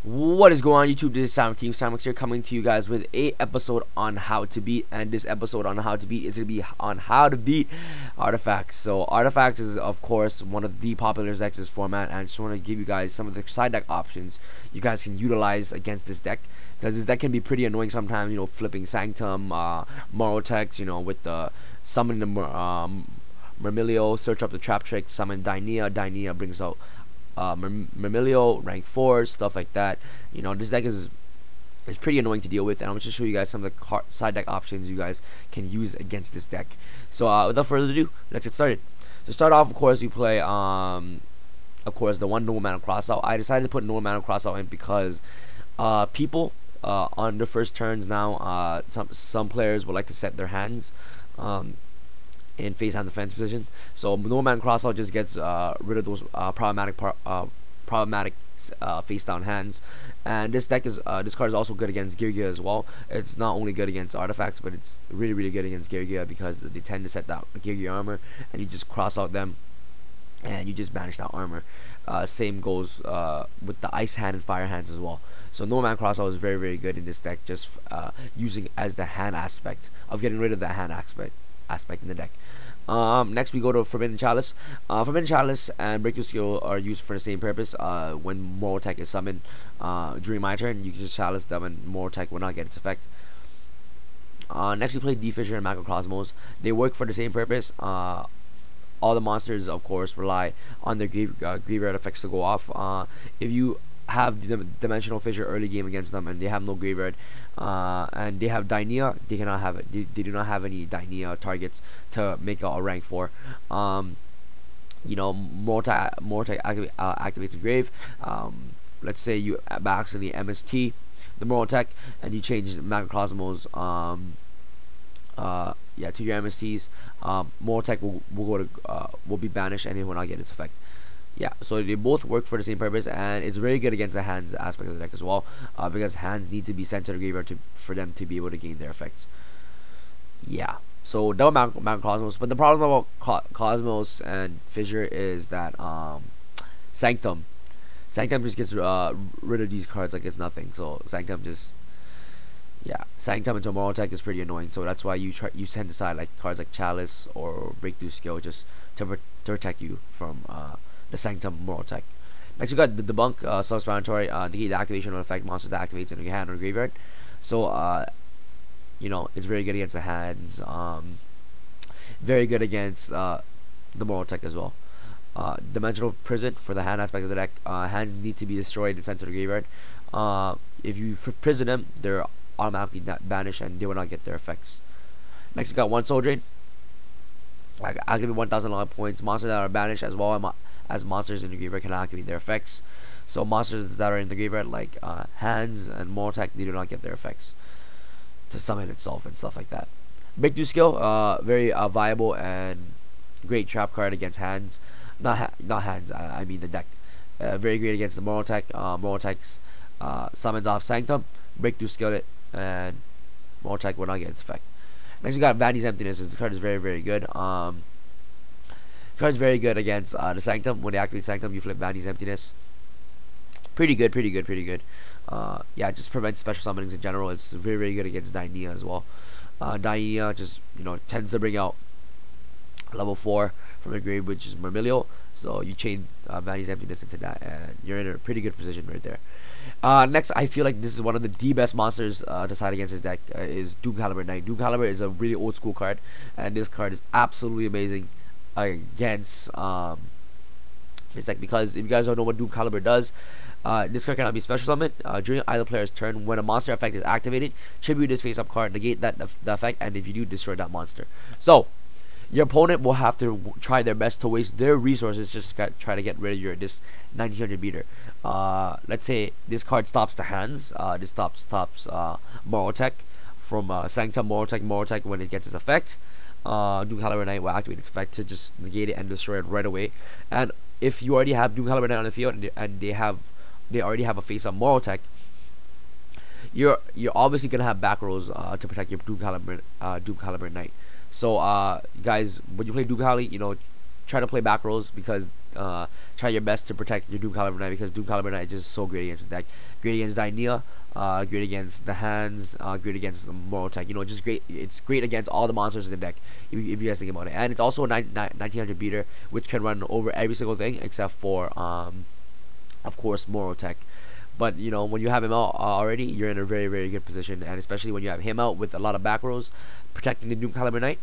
What is going on YouTube? This is Sam Team Traptrix here, coming to you guys with a episode on how to beat, and this episode on how to beat is going to be on how to beat artifacts. So artifacts is of course one of the popular decks in this format, and I just want to give you guys some of the side deck options you guys can utilize against this deck, because this deck can be pretty annoying sometimes, you know, flipping Sanctum, Morotex, you know, with the summon the Mermilio, search up the Traptrix, summon Dinea brings out Mermilio, rank 4, stuff like that. You know, this deck is pretty annoying to deal with, and I'm just show you guys some of the side deck options you guys can use against this deck. So without further ado, let's get started. To start off, of course, we play of course the one normal mana crossout. I decided to put normal mana crossout in because people on the first turns now, some players would like to set their hands in face down defense position. So normal mana crossout just gets rid of those problematic face down hands. And this deck is this card is also good against YuGiOh as well. It's not only good against artifacts, but it's really good against YuGiOh because they tend to set that YuGiOh armor, and you just cross out them and you just banish that armor. Same goes with the ice hand and fire hands as well. So normal mana crossout is very good in this deck, just using as the hand aspect of getting rid of that hand aspect in the deck. Next we go to Forbidden Chalice. Forbidden Chalice and Breakthrough Skill are used for the same purpose. When Morotex is summoned during my turn, you can just Chalice them and Morotex will not get its effect. Next we play Defisher and Macrocosmos. They work for the same purpose. All the monsters, of course, rely on their graveyard effects to go off. If you have the Dimensional Fissure early game against them and they have no graveyard, and they have Dinea, they cannot have it. They do not have any Dinea targets to make a rank 4. You know, Morotex activates the grave. Let's say you accidentally MST the Morotex and you change the Macrocosmos to your MSTs. Morotex will be banished and it will not get its effect. Yeah, so they both work for the same purpose, and it's very good against the hands aspect of the deck as well, because hands need to be sent to the graveyard for them to be able to gain their effects. Yeah, so double Macrocosmos, but the problem about Cosmos and Fissure is that Sanctum just gets rid of these cards like it's nothing. So Sanctum just, yeah, Sanctum into Morotex is pretty annoying. So that's why you tend to side like cards like Chalice or Breakthrough Skill just to protect you from the Sanctum Morotex. Next we got the Debunk, self-explanatory. Negate the activation of effect monster that activates in your hand or graveyard. So you know, it's very good against the hands. Very good against the Morotex as well. Dimensional Prison for the hand aspect of the deck. Hands need to be destroyed and sent to the graveyard. If you prison them, they're automatically banished and they will not get their effects. Next we got one Soul Drain. Activate 1,000 log points. Monsters that are banished as well as monsters in the graveyard can activate their effects. So monsters that are in the graveyard like hands and Morotex, they do not get their effects to summon itself and stuff like that. Breakthrough Skill, very viable and great trap card against hands. Not hands, I mean the deck. Very great against the Morotex. Morotex summons off Sanctum, Breakthrough Skill it, and Morotex will not get its effect. Next we got Vanity's Emptiness. This card is very good. This card is very good against the Sanctum. When they activate Sanctum, you flip Vanity's Emptiness. Pretty good. Yeah, it just prevents special summonings in general. It's very good against Dinea as well. Dinea just, you know, tends to bring out level 4 from the grave, which is Mermilio. So you chain Vanity's Emptiness into that, and you're in a pretty good position right there. Next, I feel like this is one of the best monsters to side against this deck is Doomcaliber Knight. Doomcaliber is a really old school card, and this card is absolutely amazing against this deck, because if you guys don't know what Doomcaliber does, this card cannot be special summoned during either player's turn. When a monster effect is activated, tribute this face-up card, negate the effect, and if you do, destroy that monster. So your opponent will have to try their best to waste their resources just to try to get rid of this 1900 beater. Let's say this card stops the hands. This stops Morotex from Sanctum Morotex when it gets its effect. Doomcaliber Knight will activate its effect to just negate it and destroy it right away. And if you already have Doomcaliber Knight on the field and they already have a face on Morotex, you're obviously gonna have back rows to protect your Doomcaliber Knight. So guys, when you play Doomcaliber, you know, try to play back rows, because try your best to protect your Doom Caliber Knight, because Doom Caliber Knight is just so great against the deck. Great against Dynea, great against the hands, great against the Moral Tech. You know, just great. It's great against all the monsters in the deck, if you guys think about it. And it's also a 1900 beater, which can run over every single thing except for of course, Moral Tech. But you know, when you have him out already, you're in a very, very good position, and especially when you have him out with a lot of back rows protecting the Doom Caliber Knight,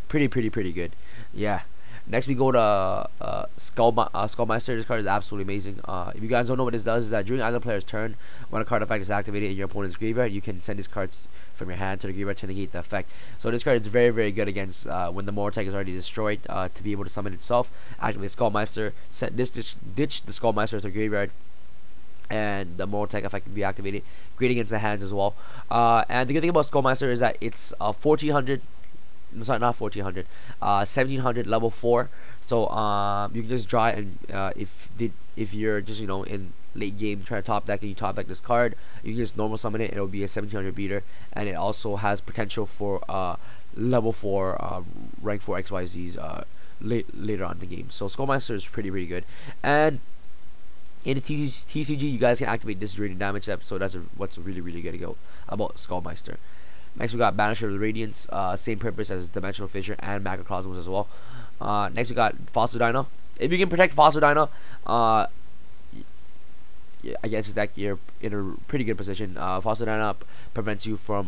pretty good. Yeah. Next we go to Skullmeister. This card is absolutely amazing. If you guys don't know what this does, is that during either player's turn, when a card effect is activated in your opponent's graveyard, you can send this card from your hand to the graveyard to negate the effect. So this card is very, very good against when the Moral Tech is already destroyed, to be able to summon itself. Activate Skullmeister, ditch the Skullmeister to the graveyard, and the Moral Tech effect can be activated. Great against the hands as well. And the good thing about Skullmeister is that it's 1400. Sorry, not 1400. 1700 level 4. So you can just draw it, and if you're just, you know, in late game trying to top deck and you top deck this card, you can just normal summon it. It'll be a 1700 beater, and it also has potential for level 4 rank 4 XYZs later on in the game. So Skullmeister is pretty good. And in the TCG, you guys can activate this draining damage step, so that's what's really good to go about Skullmeister. Next we got Banisher of the Radiance, same purpose as Dimensional Fissure and Macrocosmos as well. Next we got Fossil Dino. If you can protect Fossil Dino against this deck, you're in a pretty good position. Fossil Dino prevents you from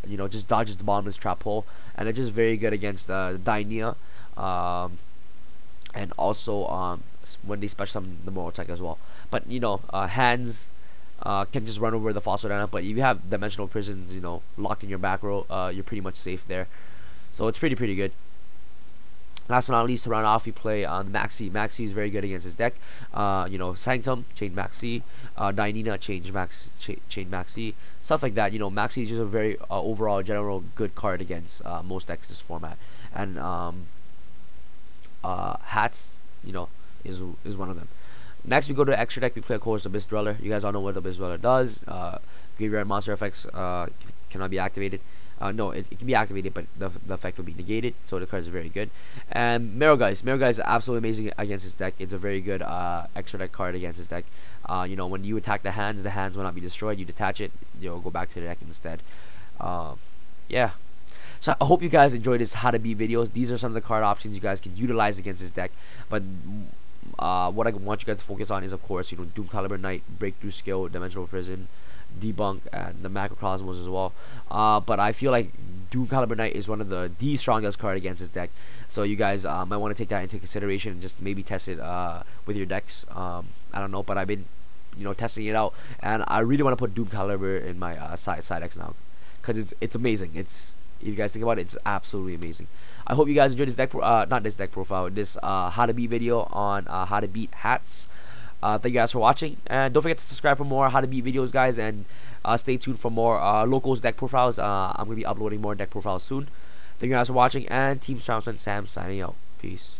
you know, just dodges the bottomless trap hole, and it's just very good against Dynea, and also when they special summon the Moral Tech as well. But you know, hands can just run over the Fossil Dino, but if you have Dimensional Prisons, you know, locked in your back row, you're pretty much safe there. So it's pretty good. Last but not least, to round off, we play Maxi. Maxi is very good against his deck. You know, Sanctum, chain Maxi, Dynena, chain Maxi, stuff like that. You know, Maxi is just a very overall general good card against most decks this format. And Hats, you know, is one of them. Next, we go to extra deck. We play, of course, the Abyss Dweller. You guys all know what the Abyss Dweller does. Graveyard monster effects cannot be activated. No, it can be activated, but the effect will be negated. So the card is very good. And Merylgeist. Merylgeist is absolutely amazing against this deck. It's a very good extra deck card against this deck. You know, when you attack the hands will not be destroyed. You detach it, you'll go back to the deck instead. Yeah. So I hope you guys enjoyed this how to beat videos. These are some of the card options you guys can utilize against this deck. But what I want you guys to focus on is, of course, you know, Doom Caliber Knight, Breakthrough Skill, Dimensional Prison, Debunk, and the Macrocosmos as well. But I feel like Doom Caliber Knight is one of the strongest card against this deck. So you guys might want to take that into consideration and just maybe test it with your decks. I don't know, but I've been, you know, testing it out, and I really want to put Doom Caliber in my side decks now, because it's amazing. If you guys think about it, it's absolutely amazing. I hope you guys enjoyed this deck, not this deck profile, this how to beat video on how to beat hats. Thank you guys for watching, and don't forget to subscribe for more how to beat videos, guys, and stay tuned for more locals deck profiles. I'm gonna be uploading more deck profiles soon. Thank you guys for watching, and Team Sam signing out. Peace.